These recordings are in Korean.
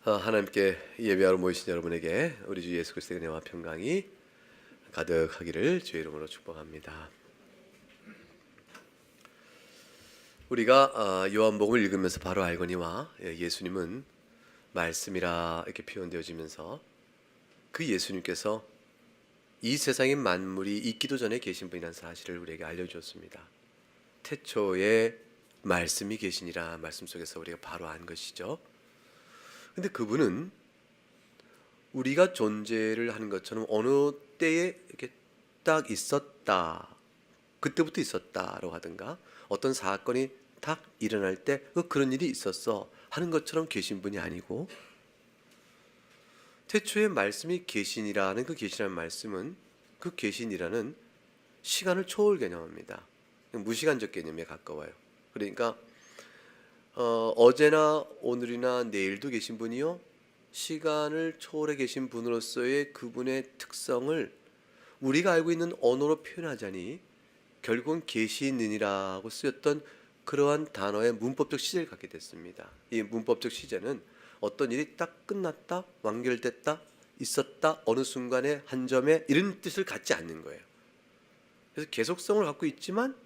하나님께 예배하러 모이신 여러분에게 우리 주 예수 그리스도의 은혜와 평강이 가득하기를 주의 이름으로 축복합니다. 우리가 요한복음을 읽으면서 바로 알거니와 예수님은 말씀이라 이렇게 표현되어지면서 그 예수님께서 이 세상의 만물이 있기도 전에 계신 분이라는 사실을 우리에게 알려주었습니다. 태초에 말씀이 계시니라 말씀 속에서 우리가 바로 안 것이죠. 근데 그분은 우리가 존재를 하는 것처럼 어느 때에 이렇게 딱 있었다, 그때부터 있었다라고 하든가 어떤 사건이 딱 일어날 때 그런 일이 있었어 하는 것처럼 계신 분이 아니고, 태초에 말씀이 계시니라는 그 계시라는 말씀은 그 계시니라는 시간을 초월 개념합니다. 무시간적 개념에 가까워요. 그러니까 어제나 오늘이나 내일도 계신 분이요, 시간을 초월해 계신 분으로서의 그분의 특성을 우리가 알고 있는 언어로 표현하자니 결국은 계시느니라고 쓰였던 그러한 단어의 문법적 시제를 갖게 됐습니다. 이 문법적 시제는 어떤 일이 딱 끝났다, 완결됐다, 있었다, 어느 순간에 한 점에 이런 뜻을 갖지 않는 거예요. 그래서 계속성을 갖고 있지만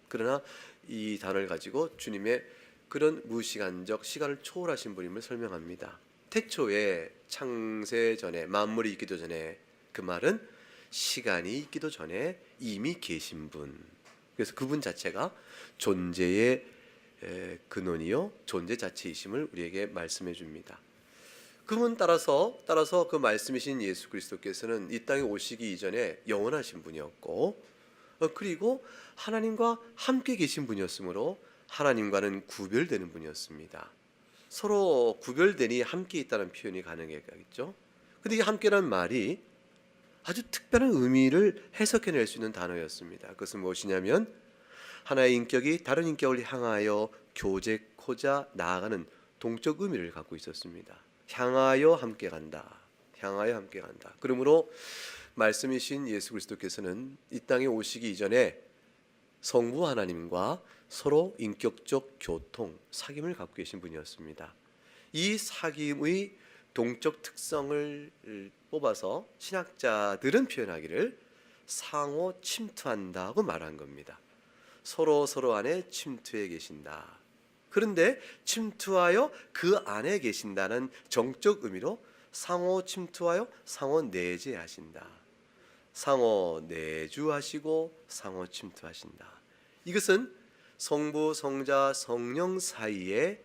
그러나 이 단어를 가지고 주님의 그런 무시간적 시간을 초월하신 분임을 설명합니다. 태초에 창세 전에 만물이 있기도 전에, 그 말은 시간이 있기도 전에 이미 계신 분. 그래서 그분 자체가 존재의 근원이요 존재 자체이심을 우리에게 말씀해 줍니다. 그분 따라서 그 말씀이신 예수 그리스도께서는 이 땅에 오시기 이전에 영원하신 분이었고, 그리고 하나님과 함께 계신 분이었으므로 하나님과는 구별되는 분이었습니다. 서로 구별되니 함께 있다는 표현이 가능하겠죠. 근데 이 함께라는 말이 아주 특별한 의미를 해석해낼 수 있는 단어였습니다. 그것은 무엇이냐면 하나의 인격이 다른 인격을 향하여 교제코자 나아가는 동적 의미를 갖고 있었습니다. 향하여 함께 간다. 향하여 함께 간다. 그러므로 말씀이신 예수 그리스도께서는 이 땅에 오시기 이전에 성부 하나님과 서로 인격적 교통, 사귐을 갖고 계신 분이었습니다. 이 사귐의 동적 특성을 뽑아서 신학자들은 표현하기를 상호 침투한다고 말한 겁니다. 서로 안에 침투해 계신다. 그런데 침투하여 그 안에 계신다는 정적 의미로 상호 침투하여 상호 내재하신다. 상호 내주하시고 상호 침투하신다. 이것은 성부, 성자, 성령 사이에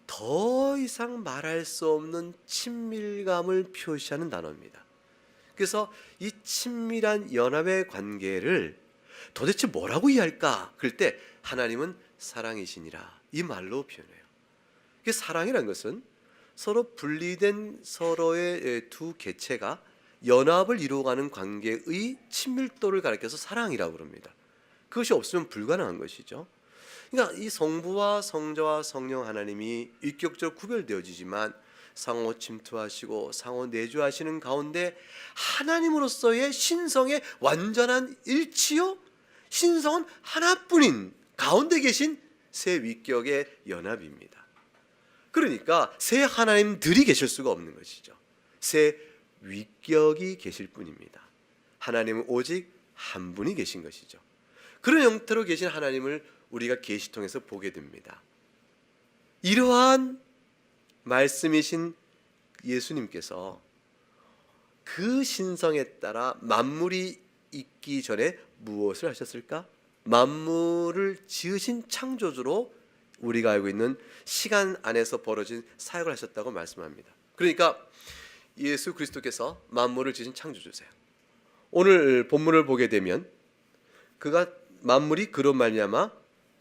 더 이상 말할 수 없는 친밀감을 표시하는 단어입니다. 그래서 이 친밀한 연합의 관계를 도대체 뭐라고 이해할까? 그럴 때 하나님은 사랑이시니라 이 말로 표현해요. 사랑이라는 것은 서로 분리된 서로의 두 개체가 연합을 이루어가는 관계의 친밀도를 가리켜서 사랑이라고 그럽니다. 그것이 없으면 불가능한 것이죠. 그러니까 이 성부와 성자와 성령 하나님이 인격적으로 구별되어지지만 상호 침투하시고 상호 내주하시는 가운데 하나님으로서의 신성의 완전한 일치요, 신성은 하나뿐인 가운데 계신 세 위격의 연합입니다. 그러니까 세 하나님들이 계실 수가 없는 것이죠. 세 위격이 계실 뿐입니다. 하나님은 오직 한 분이 계신 것이죠. 그런 형태로 계신 하나님을 우리가 계시통에서 보게 됩니다. 이러한 말씀이신 예수님께서 그 신성에 따라 만물이 있기 전에 무엇을 하셨을까? 만물을 지으신 창조주로 우리가 알고 있는 시간 안에서 벌어진 사역을 하셨다고 말씀합니다. 그러니까 예수 그리스도께서 만물을 지으신 창조주세요. 오늘 본문을 보게 되면 그가 만물이 그로 말미암아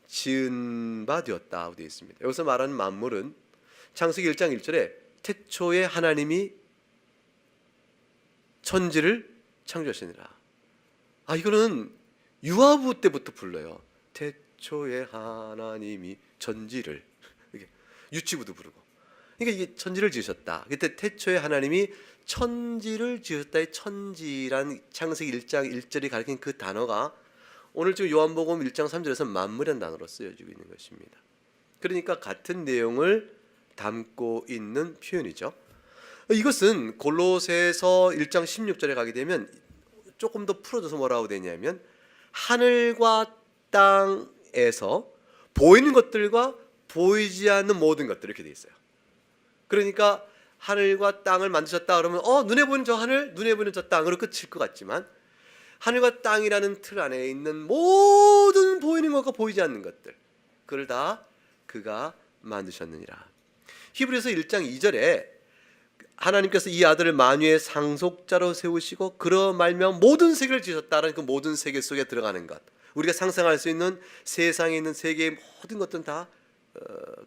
지은 바 되었다고 되어 있습니다. 여기서 말하는 만물은 창세기 1장 1절에 태초에 하나님이 천지를 창조하시니라. 이거는 유아부 때부터 불러요. 태초에 하나님이 천지를, 유치부도 부르고. 그러니까 이게 천지를 지으셨다. 그때 태초에 하나님이 천지를 지으셨다의 천지란 창세기 1장 1절이 가리킨 그 단어가 오늘 지금 요한복음 1장 3절에서 만물이라는 단어로 쓰여지고 있는 것입니다. 그러니까 같은 내용을 담고 있는 표현이죠. 이것은 골로새서 1장 16절에 가게 되면 조금 더 풀어줘서 뭐라고 되냐면 하늘과 땅에서 보이는 것들과 보이지 않는 모든 것들 이렇게 돼 있어요. 그러니까 하늘과 땅을 만드셨다 그러면 눈에 보이는 저 하늘, 눈에 보이는 저 땅으로 끝일 것 같지만 하늘과 땅이라는 틀 안에 있는 모든 보이는 것과 보이지 않는 것들, 그걸 다 그가 만드셨느니라. 히브리서 1장 2절에 하나님께서 이 아들을 만유의 상속자로 세우시고 그로 말미암아 모든 세계를 지으셨다라는 그 모든 세계 속에 들어가는 것, 우리가 상상할 수 있는 세상에 있는 세계의 모든 것들은 다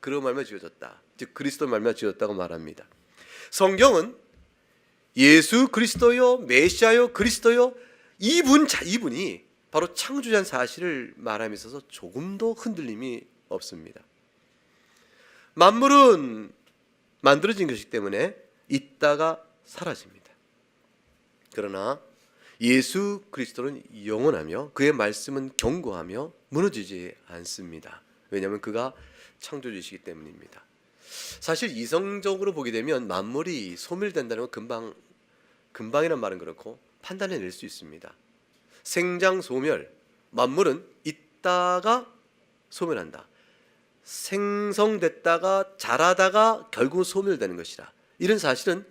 그로 말미암아 지어졌다, 즉 그리스도 말미암아 지어졌다고 말합니다. 성경은 예수 그리스도요, 메시아요, 그리스도요, 이분이 바로 창조자인 사실을 말함에 있어서 조금도 흔들림이 없습니다. 만물은 만들어진 것이기 때문에 있다가 사라집니다. 그러나 예수 그리스도는 영원하며 그의 말씀은 견고하며 무너지지 않습니다. 왜냐하면 그가 창조주이시기 때문입니다. 사실 이성적으로 보게 되면 만물이 소멸된다는 건 금방이란 말은 그렇고 판단해낼 수 있습니다. 생장 소멸, 만물은 있다가 소멸한다, 생성됐다가 자라다가 결국 소멸되는 것이라. 이런 사실은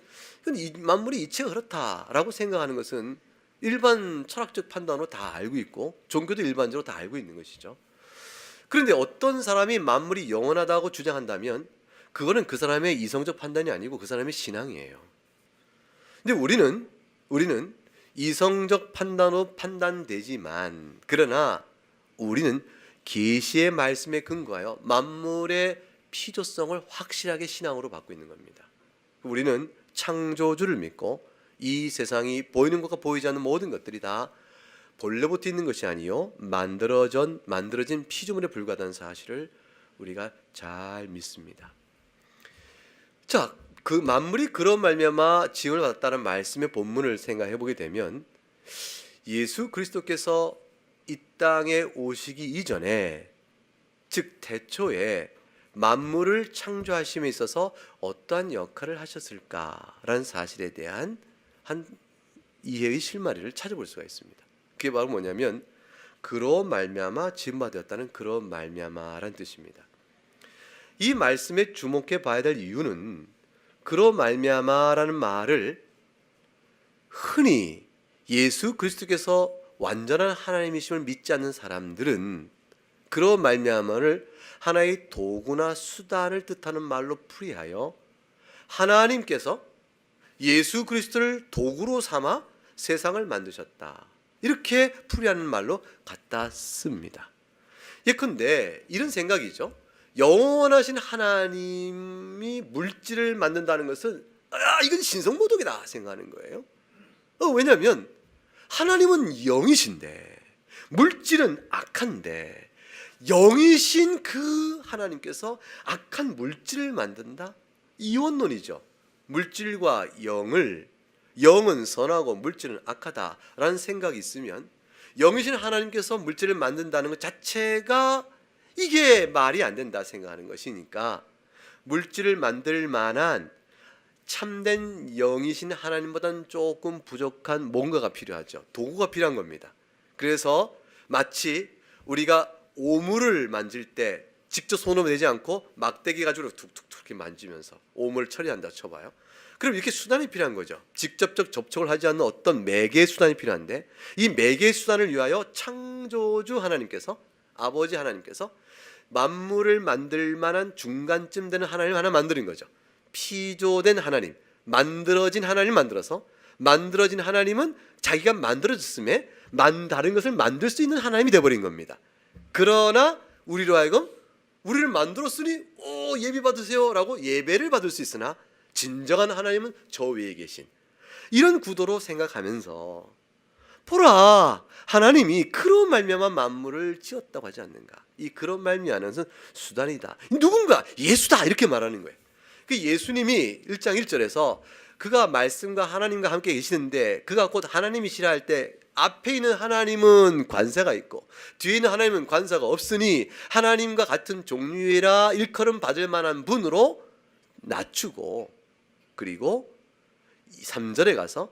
이 만물이 이치가 그렇다라고 생각하는 것은 일반 철학적 판단으로 다 알고 있고 종교도 일반적으로 다 알고 있는 것이죠. 그런데 어떤 사람이 만물이 영원하다고 주장한다면 그거는 그 사람의 이성적 판단이 아니고 그 사람의 신앙이에요. 근데 우리는 이성적 판단으로 판단되지만, 그러나 우리는 계시의 말씀에 근거하여 만물의 필요성을 확실하게 신앙으로 받고 있는 겁니다. 우리는 창조주를 믿고 이 세상이 보이는 것과 보이지 않는 모든 것들이 다 본래부터 있는 것이 아니요 만들어진 피조물에 불과하다는 사실을 우리가 잘 믿습니다. 자, 그 만물이 그런 말미암아 지음을 받았다는 말씀의 본문을 생각해 보게 되면 예수 그리스도께서 이 땅에 오시기 이전에, 즉 태초에 만물을 창조하심에 있어서 어떠한 역할을 하셨을까라는 사실에 대한 한 이해의 실마리를 찾아볼 수가 있습니다. 그게 바로 뭐냐면 그로 말미암아 지음받았다는 그로 말미암아라는 뜻입니다. 이 말씀에 주목해 봐야 될 이유는 그로 말미암아라는 말을 흔히 예수 그리스도께서 완전한 하나님이심을 믿지 않는 사람들은 그로 말미암아를 하나의 도구나 수단을 뜻하는 말로 풀이하여 하나님께서 예수 그리스도를 도구로 삼아 세상을 만드셨다, 이렇게 풀이하는 말로 갖다 씁니다. 예컨대 이런 생각이죠. 영원하신 하나님이 물질을 만든다는 것은 이건 신성모독이다 생각하는 거예요. 왜냐하면 하나님은 영이신데 물질은 악한데 영이신 그 하나님께서 악한 물질을 만든다? 이원론이죠. 물질과 영은 선하고 물질은 악하다라는 생각이 있으면 영이신 하나님께서 물질을 만든다는 것 자체가 이게 말이 안 된다 생각하는 것이니까 물질을 만들 만한 참된 영이신 하나님보다는 조금 부족한 뭔가가 필요하죠. 도구가 필요한 겁니다. 그래서 마치 우리가 오물을 만질 때 직접 손으로 내지 않고 막대기 가지고 툭툭툭 이렇게 만지면서 오물을 처리한다 쳐봐요. 그럼 이렇게 수단이 필요한 거죠. 직접적 접촉을 하지 않는 어떤 매개 수단이 필요한데, 이 매개 수단을 위하여 창조주 하나님께서, 아버지 하나님께서 만물을 만들 만한 중간쯤 되는 하나님 하나 만드는 거죠. 피조된 하나님, 만들어진 하나님 만들어서, 만들어진 하나님은 자기가 만들어졌음에 다른 것을 만들 수 있는 하나님이 되어버린 겁니다. 그러나 우리로 하여금 우리를 만들었으니 예배 받으세요 라고 예배를 받을 수 있으나 진정한 하나님은 저 위에 계신, 이런 구도로 생각하면서 보라, 하나님이 그런 말미암아 만물을 지었다고 하지 않는가. 이 그런 말미암아는 수단이다, 누군가 예수다, 이렇게 말하는 거예요. 그 예수님이 1장 1절에서 그가 말씀과 하나님과 함께 계시는데 그가 곧 하나님이시라 할 때 앞에 있는 하나님은 관세가 있고 뒤에 있는 하나님은 관세가 없으니 하나님과 같은 종류이라 일컬음 받을 만한 분으로 낮추고, 그리고 3절에 가서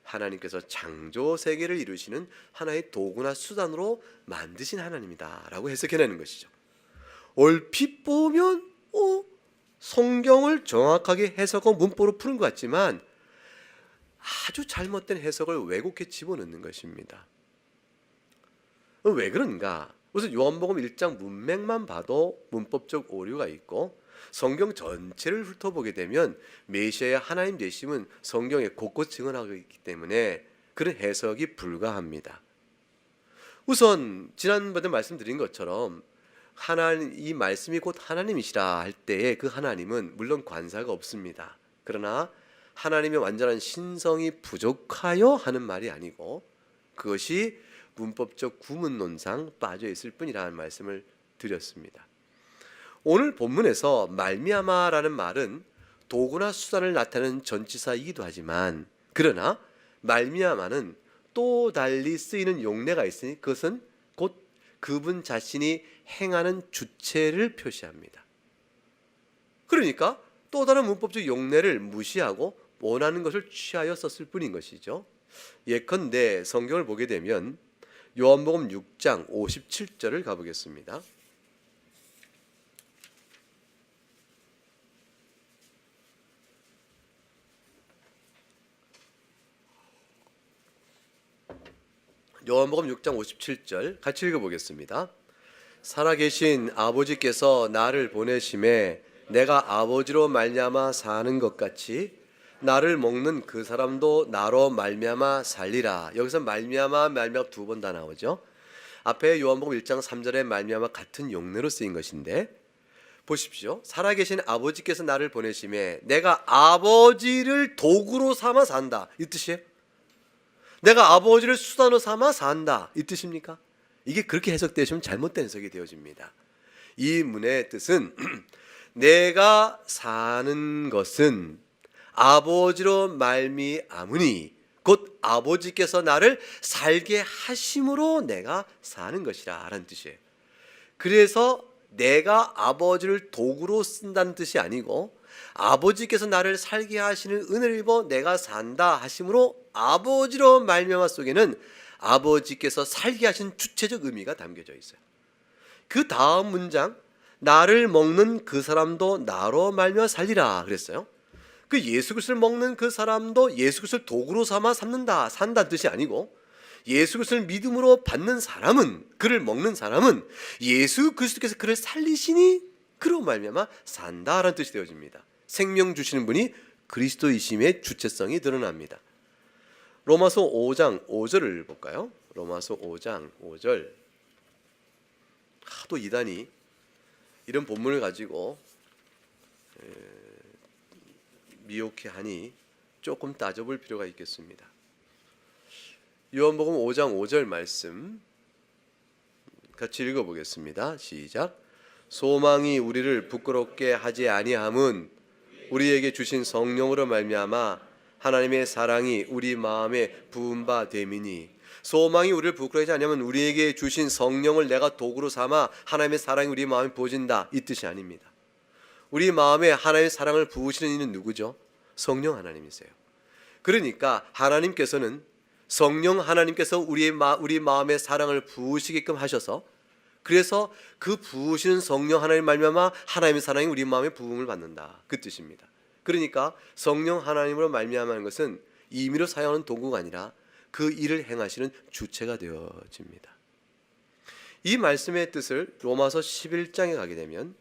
하나님께서 창조 세계를 이루시는 하나의 도구나 수단으로 만드신 하나님이다 라고 해석해내는 것이죠. 얼핏 보면 성경을 정확하게 해석하고 문법으로 푸는 것 같지만 아주 잘못된 해석을 왜곡해 집어넣는 것입니다. 왜 그런가? 우선 요한복음 1장 문맥만 봐도 문법적 오류가 있고, 성경 전체를 훑어보게 되면 메시아의 하나님 되심은 성경에 곳곳 증언하고 있기 때문에 그런 해석이 불가합니다. 우선 지난번에 말씀드린 것처럼 하나님, 이 말씀이 곧 하나님이시라 할 때에 그 하나님은 물론 관사가 없습니다. 그러나 하나님의 완전한 신성이 부족하여 하는 말이 아니고 그것이 문법적 구문론상 빠져 있을 뿐이라는 말씀을 드렸습니다. 오늘 본문에서 말미암아라는 말은 도구나 수단을 나타내는 전치사이기도 하지만, 그러나 말미암아는 또 달리 쓰이는 용례가 있으니 그것은 곧 그분 자신이 행하는 주체를 표시합니다. 그러니까 또 다른 문법적 용례를 무시하고 원하는 것을 취하여 썼을 뿐인 것이죠. 예컨대 성경을 보게 되면 요한복음 6장 57절을 가보겠습니다. 요한복음 6장 57절 같이 읽어보겠습니다. 살아계신 아버지께서 나를 보내심에 내가 아버지로 말미암아 사는 것 같이 나를 먹는 그 사람도 나로 말미암아 살리라. 여기서 말미암아 두 번 다 나오죠. 앞에 요한복음 1장 3절에 말미암아 같은 용례로 쓰인 것인데, 보십시오. 살아계신 아버지께서 나를 보내심에 내가 아버지를 도구로 삼아 산다, 이 뜻이에요. 내가 아버지를 수단으로 삼아 산다, 이 뜻입니까? 이게 그렇게 해석되시면 잘못된 해석이 되어집니다. 이 문의 뜻은 내가 사는 것은 아버지로 말미암으니 곧 아버지께서 나를 살게 하심으로 내가 사는 것이라 라는 뜻이에요. 그래서 내가 아버지를 도구로 쓴다는 뜻이 아니고 아버지께서 나를 살게 하시는 은혜를 입어 내가 산다 하심으로 아버지로 말미암아 속에는 아버지께서 살게 하신 주체적 의미가 담겨져 있어요. 그 다음 문장, 나를 먹는 그 사람도 나로 말미암아 살리라 그랬어요. 그 예수 그리스도를 먹는 그 사람도 예수 그리스도를 도구로 삼아 산다는 뜻이 아니고, 예수 그리스도를 믿음으로 받는 사람은, 그를 먹는 사람은 예수 그리스도께서 그를 살리시니 그로 말미암아 산다라는 뜻이 되어집니다. 생명 주시는 분이 그리스도이심의 주체성이 드러납니다. 로마서 5장 5절을 볼까요? 로마서 5장 5절. 하도 이단이 이런 본문을 가지고 미혹해하니 조금 따져볼 필요가 있겠습니다. 요한복음 5장 5절 말씀 같이 읽어보겠습니다. 시작. 소망이 우리를 부끄럽게 하지 아니함은 우리에게 주신 성령으로 말미암아 하나님의 사랑이 우리 마음에 부은 바 됨이니. 소망이 우리를 부끄러워하지 아니하면 우리에게 주신 성령을 내가 도구로 삼아 하나님의 사랑이 우리 마음에 부어진다, 이 뜻이 아닙니다. 우리 마음에 하나님의 사랑을 부으시는 이는 누구죠? 성령 하나님이세요. 그러니까 하나님께서는, 성령 하나님께서 우리 마음에 사랑을 부으시게끔 하셔서, 그래서 그 부으시는 성령 하나님 말미암아 하나님의 사랑이 우리 마음에 부음을 받는다, 그 뜻입니다. 그러니까 성령 하나님으로 말미암아하는 것은 임의로 사용하는 도구가 아니라 그 일을 행하시는 주체가 되어집니다. 이 말씀의 뜻을 로마서 11장에 가게 되면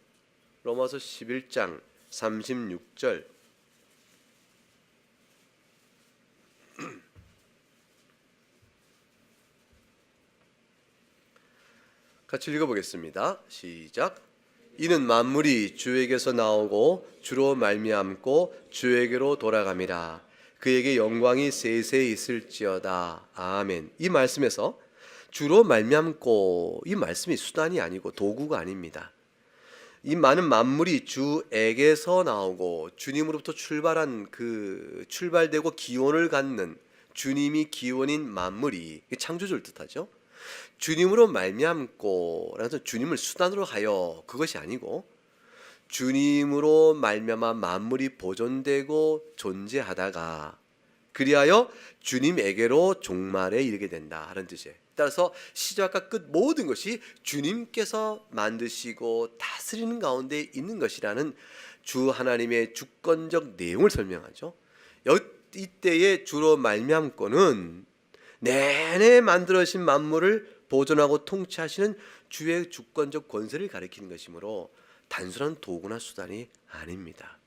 로마서 11장 36절 같이 읽어보겠습니다. 시작. 이는 만물이 주에게서 나오고 주로 말미암고 주에게로 돌아감이라. 그에게 영광이 세세히 있을지어다. 아멘. 이 말씀에서 주로 말미암고, 이 말씀이 수단이 아니고 도구가 아닙니다. 이 많은 만물이 주에게서 나오고 주님으로부터 출발한 그 출발되고 기원을 갖는 주님이 기원인 만물이 창조주를 뜻하죠. 주님으로 말미암고 라는 주님을 수단으로 하여, 그것이 아니고 주님으로 말미암아 만물이 보존되고 존재하다가 그리하여 주님에게로 종말에 이르게 된다 하는 뜻이에요. 따라서 시작과 끝 모든 것이 주님께서 만드시고 다스리는 가운데 있는 것이라는 주 하나님의 주권적 내용을 설명하죠. 이때에 주로 말미암고는 내내 만들어진 만물을 보존하고 통치하시는 주의 주권적 권세를 가리키는 것이므로 단순한 도구나 수단이 아닙니다.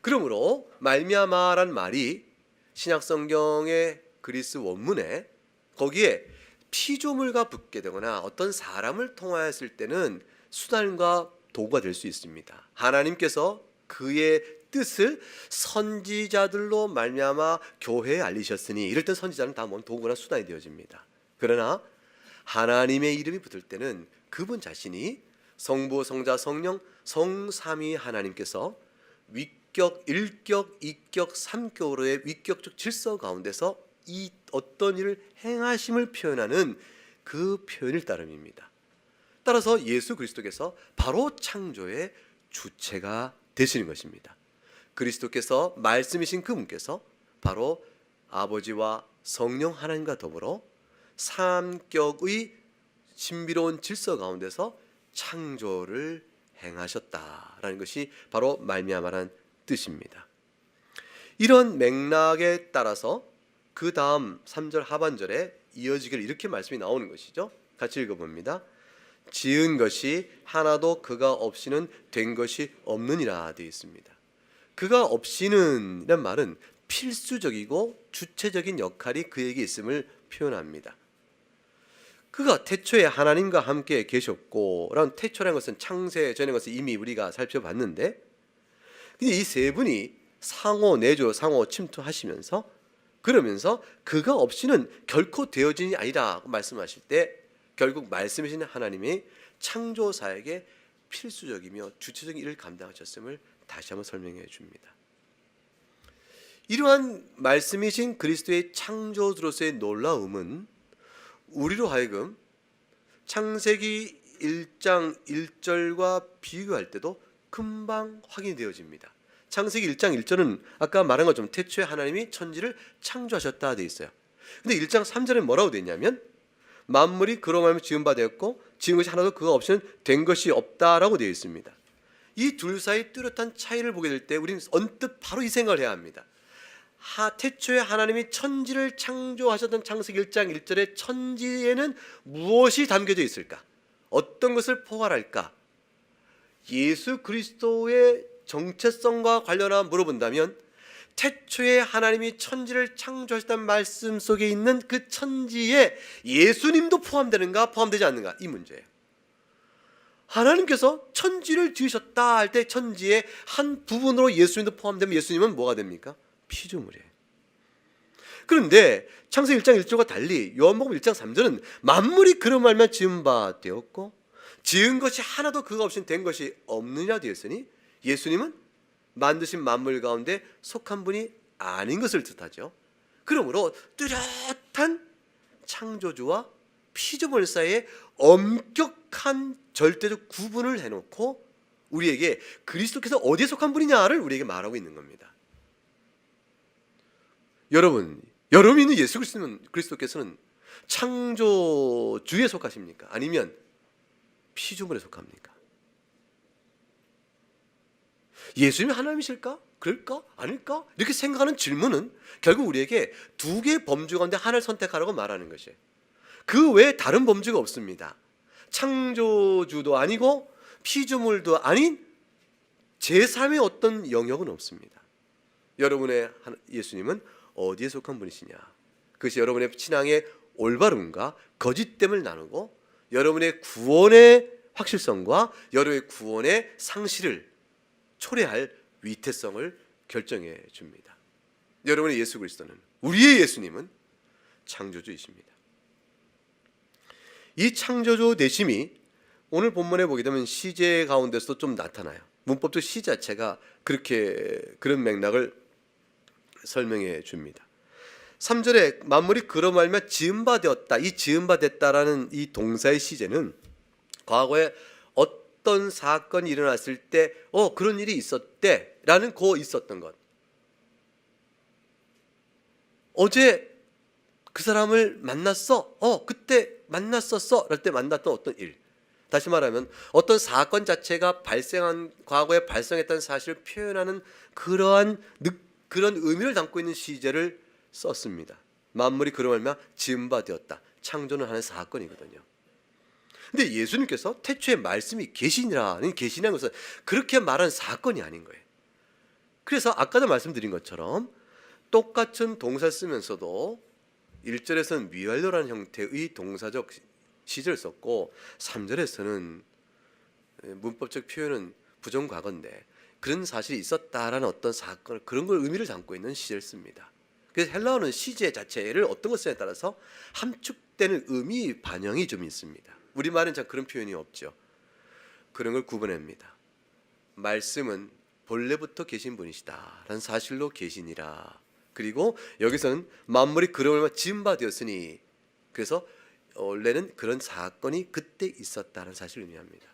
그러므로 말미암아란 말이 신약성경의 그리스 원문에 거기에 피조물과 붙게 되거나 어떤 사람을 통하였을 때는 수단과 도구가 될 수 있습니다. 하나님께서 그의 뜻을 선지자들로 말미암아 교회에 알리셨으니 이럴 때 선지자는 다 도구나 수단이 되어집니다. 그러나 하나님의 이름이 붙을 때는 그분 자신이 성부, 성자, 성령, 성삼위 하나님께서 위격, 일격, 이격, 삼격으로의 위격적 질서 가운데서 이 어떤 일을 행하심을 표현하는 그 표현일 따름입니다. 따라서 예수 그리스도께서 바로 창조의 주체가 되시는 것입니다. 그리스도께서 말씀이신 그분께서 바로 아버지와 성령 하나님과 더불어 삼격의 신비로운 질서 가운데서 창조를 행하셨다라는 것이 바로 말미암아라는 뜻입니다. 이런 맥락에 따라서 그 다음 3절 하반절에 이어지기를 이렇게 말씀이 나오는 것이죠. 같이 읽어봅니다. 지은 것이 하나도 그가 없이는 된 것이 없느니라 되어 있습니다. 그가 없이는 이란 말은 필수적이고 주체적인 역할이 그에게 있음을 표현합니다. 그가 태초에 하나님과 함께 계셨고, 라는 태초라는 것은 창세 전의 것을 이미 우리가 살펴봤는데, 근데 이 세 분이 상호 내조, 상호 침투하시면서 그러면서 그가 없이는 결코 되어진이 아니라고 말씀하실 때 결국 말씀이신 하나님이 창조사에게 필수적이며 주체적인 일을 감당하셨음을 다시 한번 설명해 줍니다. 이러한 말씀이신 그리스도의 창조주로서의 놀라움은 우리로 하여금 창세기 1장 1절과 비교할 때도 금방 확인이 되어집니다. 창세기 1장 1절은 아까 말한 것처럼 태초에 하나님이 천지를 창조하셨다 되어 있어요. 근데 1장 3절에 뭐라고 되어 있냐면 만물이 그로 말미암아 지은 바 되었고 지은 것이 하나도 그가 없이는 된 것이 없다라고 되어 있습니다. 이 둘 사이 뚜렷한 차이를 보게 될 때 우리는 언뜻 바로 이 생각을 해야 합니다. 태초에 하나님이 천지를 창조하셨던 창세기 1장 1절의 천지에는 무엇이 담겨져 있을까? 어떤 것을 포괄할까? 예수 그리스도의 정체성과 관련한 물어본다면 태초에 하나님이 천지를 창조하셨다는 말씀 속에 있는 그 천지에 예수님도 포함되는가 포함되지 않는가 이 문제예요. 하나님께서 천지를 지으셨다 할 때 천지의 한 부분으로 예수님도 포함되면 예수님은 뭐가 됩니까? 피조물이에요. 그런데 창세기 1장 1절과 달리 요한복음 1장 3절은 만물이 그런 말만 지은 바 되었고 지은 것이 하나도 그가 없이 된 것이 없느냐 되었으니 예수님은 만드신 만물 가운데 속한 분이 아닌 것을 뜻하죠. 그러므로 뚜렷한 창조주와 피조물 사이에 엄격한 절대적 구분을 해놓고 우리에게 그리스도께서 어디에 속한 분이냐를 우리에게 말하고 있는 겁니다. 여러분 믿는 예수 그리스도께서는 창조주에 속하십니까? 아니면 피조물에 속합니까? 예수님이 하나님이실까? 그럴까? 아닐까? 이렇게 생각하는 질문은 결국 우리에게 두 개의 범주 가운데 하나를 선택하라고 말하는 것이에요. 그 외에 다른 범주가 없습니다. 창조주도 아니고 피조물도 아닌 제3의 어떤 영역은 없습니다. 여러분의 예수님은 어디에 속한 분이시냐? 그것이 여러분의 신앙의 올바름과 거짓됨을 나누고 여러분의 구원의 확실성과 여러분의 구원의 상실을 초래할 위태성을 결정해 줍니다. 여러분의 예수 그리스도는, 우리의 예수님은 창조주이십니다. 이 창조주 되심이 오늘 본문에 보게 되면 시제 가운데서도 좀 나타나요. 문법적 시 자체가 그런 맥락을 설명해 줍니다. 3절에 만물이 그로 말미암아 지은 바 되었다. 이 지은 바 됐다라는 이 동사의 시제는 과거에 어떤 사건이 일어났을 때 그런 일이 있었대 라는 그 있었던 것, 어제 그 사람을 만났어, 그때 만났었어 랄 때 만났던 어떤 일, 다시 말하면 어떤 사건 자체가 과거에 발생했던 사실을 표현하는 그런 의미를 담고 있는 시제를 썼습니다. 만물이 그로 말미암아 지은 바 되었다. 창조는 하는 사건이거든요. 근데 예수님께서 태초에 말씀이 계시니라는 계시라는 것은 그렇게 말한 사건이 아닌 거예요. 그래서 아까도 말씀드린 것처럼 똑같은 동사를 쓰면서도 1절에서는 미완료라는 형태의 동사적 시제를 썼고 3절에서는 문법적 표현은 부정과거인데 그런 사실이 있었다라는 어떤 사건, 그런 걸 의미를 담고 있는 시제를 씁니다. 그래서 헬라어는 시제 자체를 어떤 것에 따라서 함축되는 의미 반영이 좀 있습니다. 우리말은 참 그런 표현이 없죠. 그런 걸 구분합니다. 말씀은 본래부터 계신 분이시다 라는 사실로 계시니라. 그리고 여기서는 만물이 그로 지은 바 되었으니, 그래서 원래는 그런 사건이 그때 있었다는 사실을 의미합니다.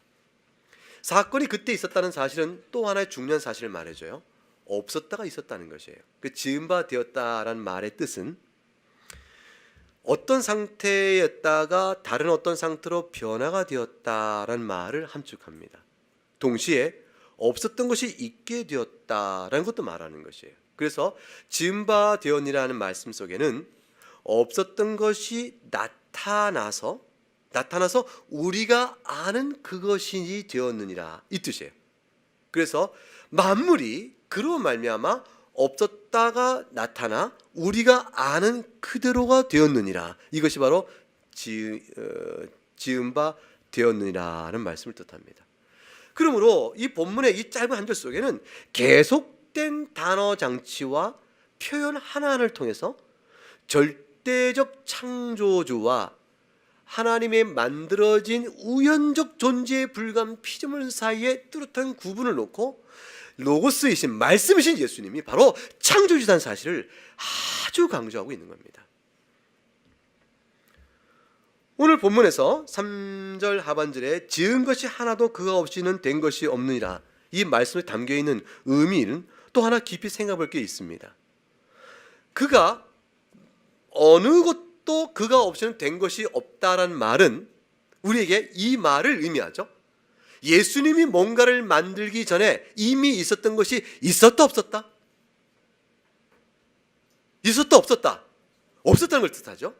사건이 그때 있었다는 사실은 또 하나의 중요한 사실을 말해줘요. 없었다가 있었다는 것이에요. 그 지은 바 되었다라는 말의 뜻은 어떤 상태였다가 다른 어떤 상태로 변화가 되었다라는 말을 함축합니다. 동시에 없었던 것이 있게 되었다라는 것도 말하는 것이에요. 그래서 지은 바 되었니라는 말씀 속에는 없었던 것이 나타나서 우리가 아는 그것이 되었느니라 이 뜻이에요. 그래서 만물이 그로 말미암아 없었다가 나타나 우리가 아는 그대로가 되었느니라, 이것이 바로 지은 바 되었느니라는 말씀을 뜻합니다. 그러므로 이 본문의 이 짧은 한 절 속에는 계속된 단어 장치와 표현 하나하나를 통해서 절대적 창조주와 하나님의 만들어진 우연적 존재에 불과한 피조물 사이에 뚜렷한 구분을 놓고 로고스이신 말씀이신 예수님이 바로 창조주라는 사실을 아주 강조하고 있는 겁니다. 오늘 본문에서 3절 하반절에 지은 것이 하나도 그가 없이는 된 것이 없느니라, 이 말씀에 담겨있는 의미는 또 하나 깊이 생각해 볼 게 있습니다. 그가 어느 것도 그가 없이는 된 것이 없다라는 말은 우리에게 이 말을 의미하죠. 예수님이 뭔가를 만들기 전에 이미 있었던 것이 있었다 없었다? 있었다 없었다? 없었다는 걸 뜻하죠.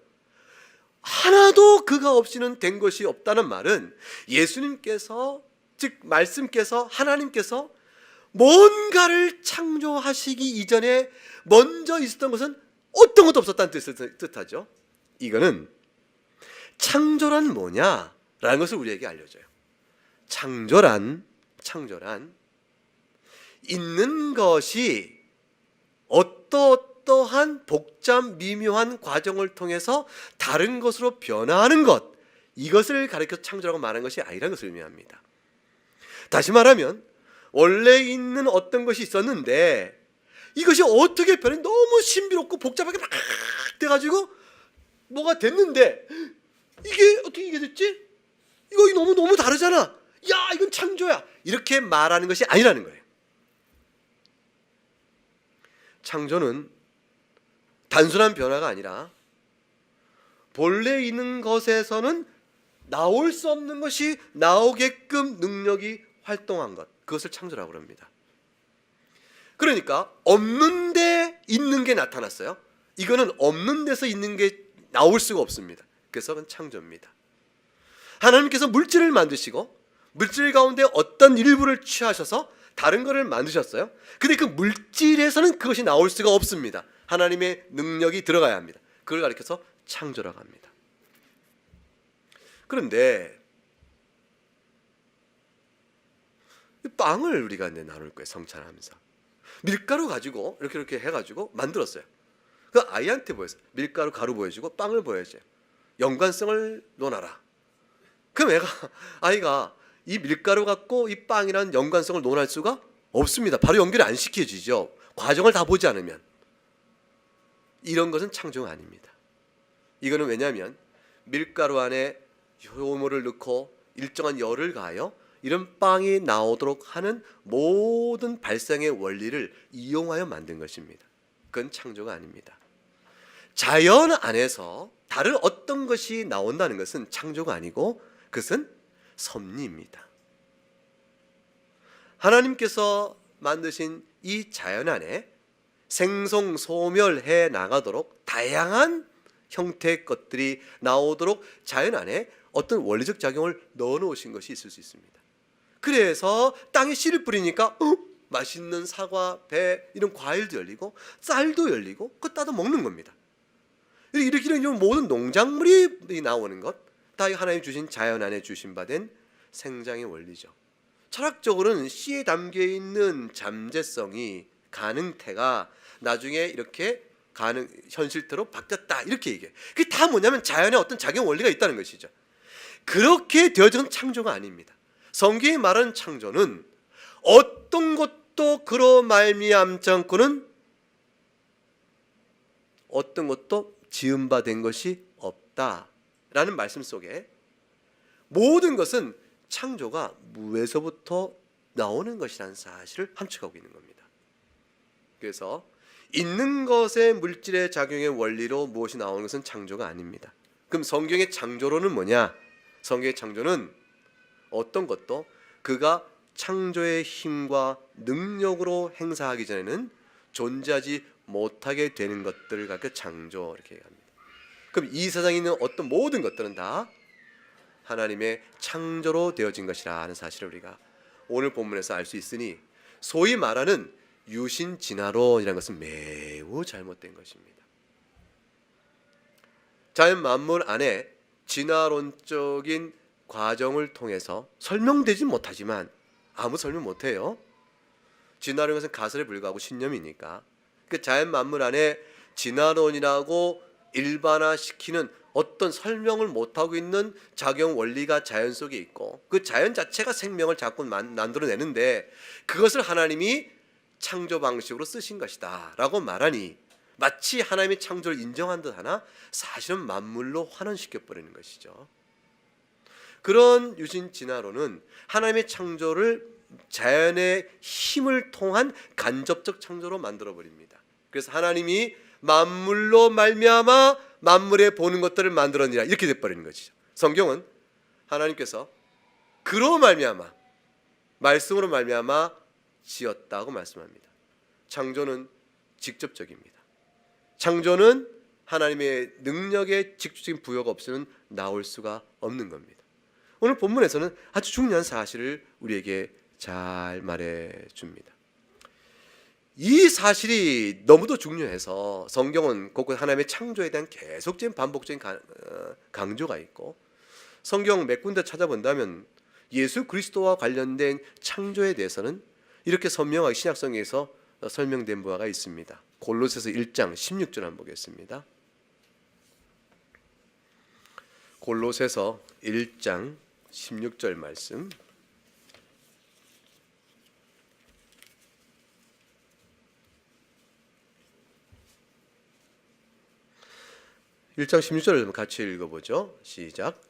하나도 그가 없이는 된 것이 없다는 말은 예수님께서, 즉 말씀께서, 하나님께서 뭔가를 창조하시기 이전에 먼저 있었던 것은 어떤 것도 없었다는 뜻을 뜻하죠. 이거는 창조란 뭐냐라는 것을 우리에게 알려줘요. 창조란 있는 것이 어떠한 복잡 미묘한 과정을 통해서 다른 것으로 변화하는 것, 이것을 가리켜 창조라고 말하는 것이 아니라는 것을 의미합니다. 다시 말하면 원래 있는 어떤 것이 있었는데 이것이 어떻게 변해 너무 신비롭고 복잡하게 막 돼가지고 뭐가 됐는데 이게 어떻게 이게 됐지? 이거 너무 다르잖아. 야, 이건 창조야. 이렇게 말하는 것이 아니라는 거예요. 창조는 단순한 변화가 아니라 본래 있는 것에서는 나올 수 없는 것이 나오게끔 능력이 활동한 것, 그것을 창조라고 합니다. 그러니까 없는데 있는 게 나타났어요. 이거는 없는 데서 있는 게 나올 수가 없습니다. 그래서 그건 창조입니다. 하나님께서 물질을 만드시고 물질 가운데 어떤 일부를 취하셔서 다른 것을 만드셨어요. 근데 그 물질에서는 그것이 나올 수가 없습니다. 하나님의 능력이 들어가야 합니다. 그걸 가리켜서 창조라고 합니다. 그런데 빵을 우리가 나눌 거예요. 성찬하면서 밀가루 가지고 이렇게 해가지고 만들었어요. 그 아이한테 보였어요. 밀가루 가루 보여주고 빵을 보여줘요. 연관성을 논하라. 그럼 아이가 이 밀가루 갖고 이 빵이라는 연관성을 논할 수가 없습니다. 바로 연결이 안 시켜지죠. 과정을 다 보지 않으면. 이런 것은 창조가 아닙니다. 이거는 왜냐하면 밀가루 안에 효모를 넣고 일정한 열을 가하여 이런 빵이 나오도록 하는 모든 발상의 원리를 이용하여 만든 것입니다. 그건 창조가 아닙니다. 자연 안에서 다른 어떤 것이 나온다는 것은 창조가 아니고 그것은 섭리입니다. 하나님께서 만드신 이 자연 안에 생성소멸해 나가도록 다양한 형태의 것들이 나오도록 자연 안에 어떤 원리적 작용을 넣어 놓으신 것이 있을 수 있습니다. 그래서 땅에 씨를 뿌리니까 맛있는 사과, 배 이런 과일도 열리고 쌀도 열리고 그거 따서 먹는 겁니다. 이렇게 이런 모든 농작물이 나오는 것 다 하나님 주신 자연 안에 주신 바 된 생장의 원리죠. 철학적으로는 씨에 담겨 있는 잠재성이 가능태가 나중에 이렇게 현실태로 바뀌었다 이렇게 얘기해요. 그게 다 뭐냐면 자연에 어떤 작용 원리가 있다는 것이죠. 그렇게 되어진 창조가 아닙니다. 성경이 말하는 창조는 어떤 것도 그로 말미암지 않고는 어떤 것도 지은 바 된 것이 없다라는 말씀 속에 모든 것은 창조가 무에서부터 나오는 것이라는 사실을 함축하고 있는 겁니다. 그래서 있는 것의 물질의 작용의 원리로 무엇이 나오는 것은 창조가 아닙니다. 그럼 성경의 창조론은 뭐냐? 성경의 창조는 어떤 것도 그가 창조의 힘과 능력으로 행사하기 전에는 존재하지 못하게 되는 것들을 갖고 창조 이렇게 얘기합니다. 그럼 이 세상에 있는 어떤 모든 것들은 다 하나님의 창조로 되어진 것이라는 사실을 우리가 오늘 본문에서 알 수 있으니 소위 말하는 유신진화론이라는 것은 매우 잘못된 것입니다. 자연 만물 안에 진화론적인 과정을 통해서 설명되지 못하지만 아무 설명 못해요. 진화라는 것은 가설에 불과하고 신념이니까 그 자연 만물 안에 진화론이라고 일반화시키는 어떤 설명을 못하고 있는 작용 원리가 자연 속에 있고 그 자연 자체가 생명을 자꾸 만들어내는데 그것을 하나님이 창조 방식으로 쓰신 것이다 라고 말하니 마치 하나님의 창조를 인정한 듯 하나 사실은 만물로 환원시켜버리는 것이죠. 그런 유신진화론은 하나님의 창조를 자연의 힘을 통한 간접적 창조로 만들어버립니다. 그래서 하나님이 만물로 말미암아 만물에 보는 것들을 만들었느니라 이렇게 돼버리는 것이죠. 성경은 하나님께서 그로 말미암아 말씀으로 말미암아 지었다고 말씀합니다. 창조는 직접적입니다. 창조는 하나님의 능력의 직접적인 부여가 없이는 나올 수가 없는 겁니다. 오늘 본문에서는 아주 중요한 사실을 우리에게 잘 말해 줍니다. 이 사실이 너무도 중요해서 성경은 곳곳 하나님의 창조에 대한 계속적인 반복적인 강조가 있고 성경 몇 군데 찾아본다면 예수 그리스도와 관련된 창조에 대해서는 이렇게 선명하게 신약성경에서 설명된 바가 있습니다. 골로새서 1장 16절 한번 보겠습니다. 골로새서 1장 16절 말씀. (1장 16절을) 같이 읽어보죠. 시작.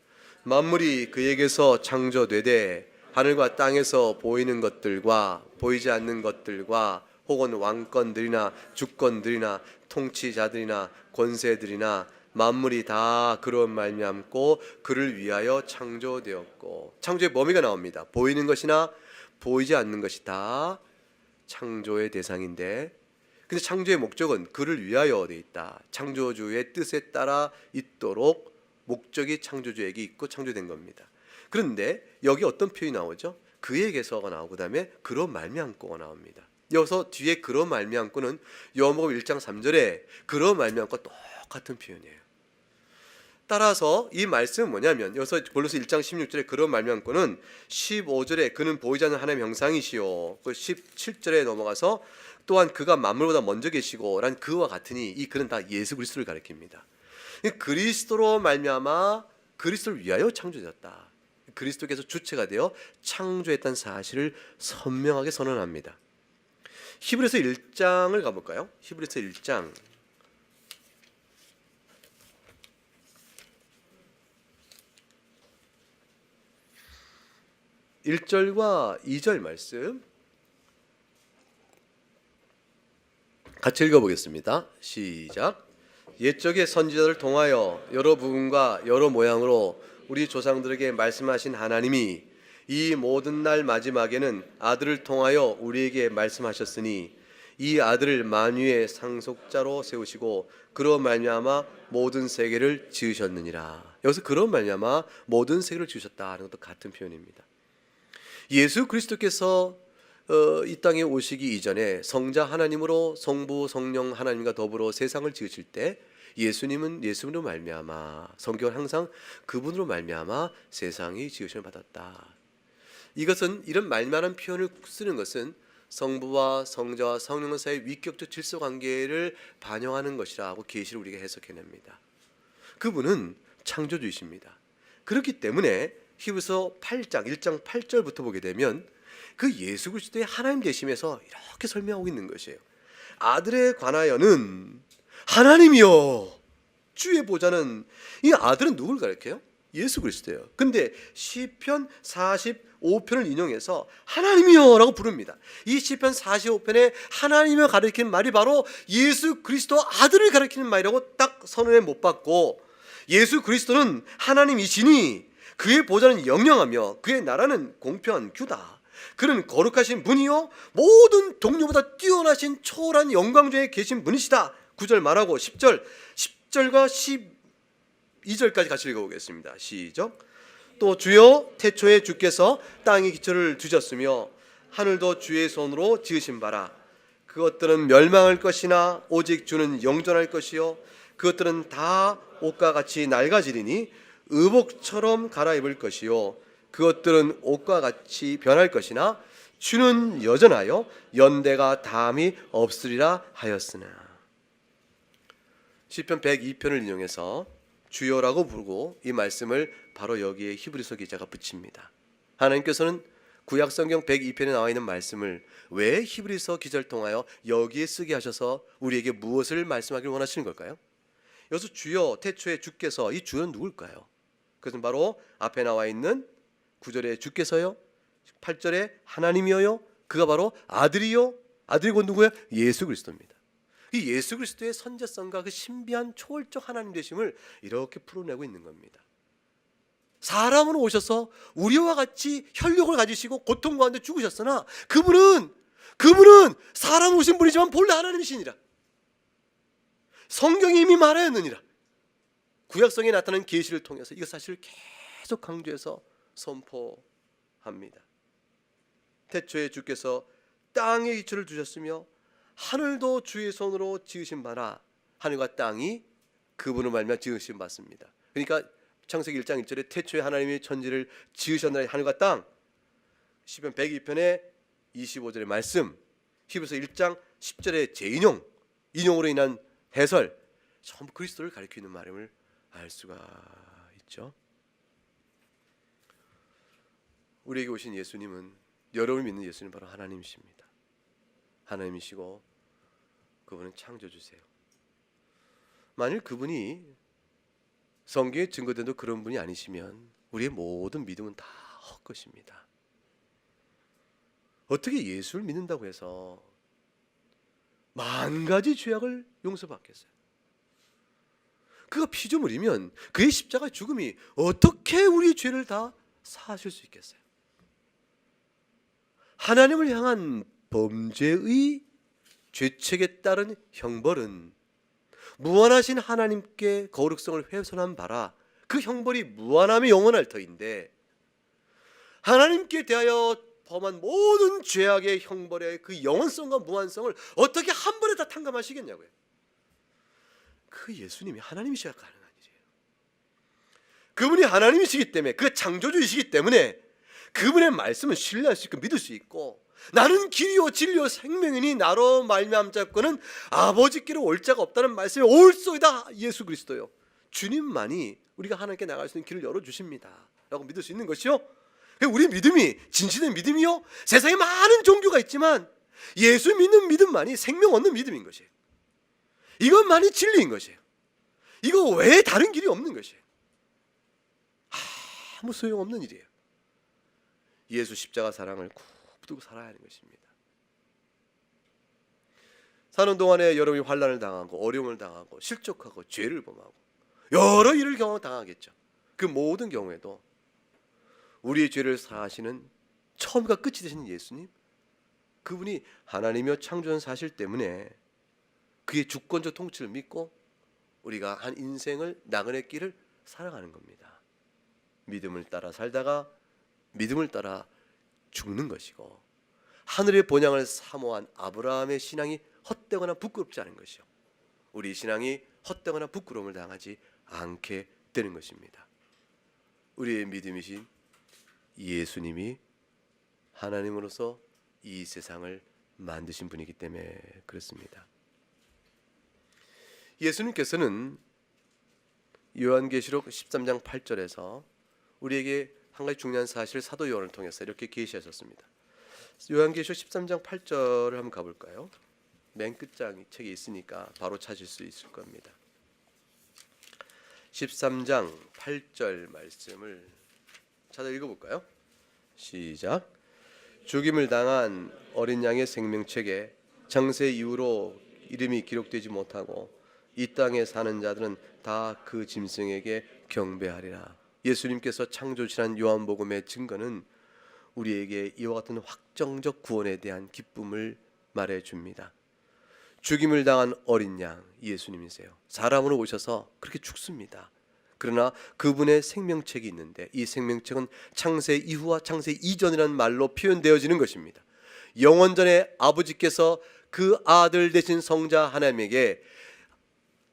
만물이 그에게서 창조되되 하늘과 땅에서 보이는 것들과 보이지 않는 것들과 혹은 왕권들이나 주권들이나 통치자들이나 권세들이나 만물이 다 그로 말미암고 그를 위하여 창조되었고. 창조의 범위가 나옵니다. 보이는 것이나 보이지 않는 것이 다 창조의 대상인데 근데 창조의 목적은 그를 위하여 되어 있다. 창조주의 뜻에 따라 있도록 목적이 창조주에게 있고 창조된 겁니다. 그런데 여기 어떤 표현이 나오죠? 그에게서가 나오고 그다음에 그로 말미암고가 나옵니다. 여기서 뒤에 그로 말미암고는 요한복음 1장 3절에 그로 말미암고 똑같은 표현이에요. 따라서 이 말씀은 뭐냐면 여기서 골로새 1장 16절에 그로 말미암고는 15절에 그는 보이지 않는 하나님의 형상이시요 그 17절에 넘어가서 또한 그가 만물보다 먼저 계시고 란 그와 같으니 이 그는 다 예수 그리스도를 가리킵니다. 그리스도로 말미암아 그리스도를 위하여 창조되었다. 그리스도께서 주체가 되어 창조했다는 사실을 선명하게 선언합니다. 히브리서 1장을 가볼까요? 히브리서 1장 1절과 2절 말씀 같이 읽어보겠습니다. 시작. 옛적의 선지자를 통하여 여러 부분과 여러 모양으로 우리 조상들에게 말씀하신 하나님이 이 모든 날 마지막에는 아들을 통하여 우리에게 말씀하셨으니 이 아들을 만유의 상속자로 세우시고 그로 말미암아 모든 세계를 지으셨느니라. 여기서 그로 말미암아 모든 세계를 지으셨다 하는 것도 같은 표현입니다. 예수 그리스도께서 이 땅에 오시기 이전에 성자 하나님으로 성부 성령 하나님과 더불어 세상을 지으실 때 예수님으로 말미암아, 성경은 항상 그분으로 말미암아 세상이 지으심을 받았다. 이것은 이런 말만한 표현을 쓰는 것은 성부와 성자와 성령 사이의 위격적 질서 관계를 반영하는 것이라고 계시를 우리가 해석해냅니다. 그분은 창조주이십니다. 그렇기 때문에 히브리서 8장 1장 8절부터 보게 되면 그 예수 그리스도의 하나님 되심에서 이렇게 설명하고 있는 것이에요. 아들에 관하여는 하나님이요 주의 보좌는, 이 아들은 누굴 가리켜요? 예수 그리스도예요. 근데 시편 45편을 인용해서 하나님이요라고 부릅니다. 이 시편 45편에 하나님을 가리키는 말이 바로 예수 그리스도 아들을 가리키는 말이라고 딱 선언에 못 받고, 예수 그리스도는 하나님이시니 그의 보좌는 영영하며 그의 나라는 공평한 규다. 그는 거룩하신 분이요 모든 동료보다 뛰어나신 초월한 영광 중에 계신 분이시다. 9절 말하고 10절과 12절까지 같이 읽어보겠습니다. 시작. 또 주여 태초에 주께서 땅의 기초를 두셨으며 하늘도 주의 손으로 지으신 바라. 그것들은 멸망할 것이나 오직 주는 영존할 것이요 그것들은 다 옷과 같이 낡아지리니 의복처럼 갈아입을 것이요 그것들은 옷과 같이 변할 것이나 주는 여전하여 연대가 다함이 없으리라 하였으나. 시편 102편을 인용해서 주여라고 부르고 이 말씀을 바로 여기에 히브리서 기자가 붙입니다. 하나님께서는 구약성경 102편에 나와 있는 말씀을 왜 히브리서 기자를 통하여 여기에 쓰게 하셔서 우리에게 무엇을 말씀하기를 원하시는 걸까요? 여기서 주여 태초에 주께서, 이 주는 누굴까요? 그것은 바로 앞에 나와 있는 9절에 주께서요, 8절에 하나님이요, 그가 바로 아들이요, 아들이 곧 누구예요? 예수 그리스도입니다. 이 예수 그리스도의 선제성과 그 신비한 초월적 하나님 되심을 이렇게 풀어내고 있는 겁니다. 사람으로 오셔서 우리와 같이 혈육을 가지시고 고통 가운데 죽으셨으나 그분은 사람으로 오신 분이지만 본래 하나님이시니라. 성경이 이미 말하였느니라. 구약성에 나타난 계시를 통해서 이 사실을 계속 강조해서 선포합니다. 태초에 주께서 땅의 기초를 두셨으며 하늘도 주의 손으로 지으신 바라. 하늘과 땅이 그분을 말미암아 지으신 바입니다. 그러니까 창세기 1장 1절에 태초에 하나님이 천지를 지으셨나니 하늘과 땅, 시편 102편의 25절의 말씀, 히브리서 1장 10절의 재인용, 인용으로 인한 해설, 전부 그리스도를 가리키는 말임을 알 수가 있죠. 우리에게 오신 예수님은, 여러분을 믿는 예수님 바로 하나님이십니다. 하나님이시고 그분은 창조주세요. 만일 그분이 성경에 증거된 그런 분이 아니시면 우리의 모든 믿음은 다 헛것입니다. 어떻게 예수를 믿는다고 해서 만 가지 죄악을 용서받겠어요? 그가 피조물이면 그의 십자가 죽음이 어떻게 우리 죄를 다 사하실 수 있겠어요? 하나님을 향한 범죄의 죄책에 따른 형벌은 무한하신 하나님께 거룩성을 훼손한 바라 그 형벌이 무한함이 영원할 터인데, 하나님께 대하여 범한 모든 죄악의 형벌의 그 영원성과 무한성을 어떻게 한 번에 다 탕감하시겠냐고요. 그 예수님이 하나님이셔야 가능한 일이에요. 그분이 하나님이시기 때문에, 그 창조주이시기 때문에 그분의 말씀은 신뢰할 수 있고 믿을 수 있고, 나는 길이요 진리요 생명이니 나로 말미암자거는 아버지께로 올 자가 없다는 말씀이 옳소이다. 예수 그리스도요, 주님만이 우리가 하나님께 나갈 수 있는 길을 열어주십니다 라고 믿을 수 있는 것이요, 우리 믿음이 진실된 믿음이요, 세상에 많은 종교가 있지만 예수 믿는 믿음만이 생명 얻는 믿음인 것이에요. 이것만이 진리인 것이에요. 이거 외에 다른 길이 없는 것이에요. 아무 소용없는 일이에요. 예수 십자가 사랑을 붙들고 살아야 하는 것입니다. 사는 동안에 여러분이 환난을 당하고 어려움을 당하고 실족하고 죄를 범하고 여러 일을 당하겠죠. 그 모든 경우에도 우리의 죄를 사하시는 처음과 끝이 되시는 예수님, 그분이 하나님이며 창조한 사실 때문에 그의 주권적 통치를 믿고 우리가 한 인생을 나그네 길을 살아가는 겁니다. 믿음을 따라 살다가 믿음을 따라 죽는 것이고, 하늘의 본향을 사모한 아브라함의 신앙이 헛되거나 부끄럽지 않은 것이요, 우리 신앙이 헛되거나 부끄러움을 당하지 않게 되는 것입니다. 우리의 믿음이신 예수님이 하나님으로서 이 세상을 만드신 분이기 때문에 그렇습니다. 예수님께서는 요한계시록 13장 8절에서 우리에게 한 가지 중요한 사실을 사도 요한을 통해서 이렇게 계시하셨습니다. 요한계시록 13장 8절을 한번 가볼까요? 맨 끝장 책에 있으니까 바로 찾을 수 있을 겁니다. 13장 8절 말씀을 찾아 읽어볼까요? 시작. 죽임을 당한 어린 양의 생명책에 창세 이후로 이름이 기록되지 못하고 이 땅에 사는 자들은 다 그 짐승에게 경배하리라. 예수님께서 창조지난 요한복음의 증거는 우리에게 이와 같은 확정적 구원에 대한 기쁨을 말해줍니다. 죽임을 당한 어린 양 예수님이세요. 사람으로 오셔서 그렇게 죽습니다. 그러나 그분의 생명책이 있는데 이 생명책은 창세 이후와 창세 이전이라는 말로 표현되어지는 것입니다. 영원전에 아버지께서 그 아들 되신 성자 하나님에게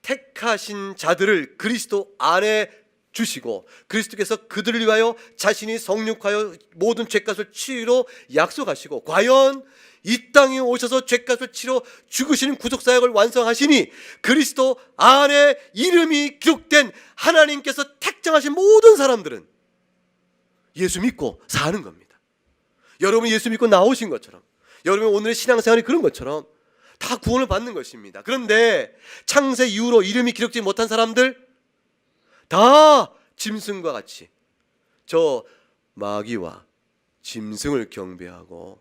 택하신 자들을 그리스도 안에 주시고 그리스도께서 그들을 위하여 자신이 성육하여 모든 죄값을 치러 약속하시고 과연 이 땅에 오셔서 죄값을 치러 죽으시는 구속사역을 완성하시니 그리스도 안에 이름이 기록된 하나님께서 택정하신 모든 사람들은 예수 믿고 사는 겁니다. 여러분이 예수 믿고 나오신 것처럼, 여러분 오늘의 신앙생활이 그런 것처럼 다 구원을 받는 것입니다. 그런데 창세 이후로 이름이 기록되지 못한 사람들 다 짐승과 같이 저 마귀와 짐승을 경배하고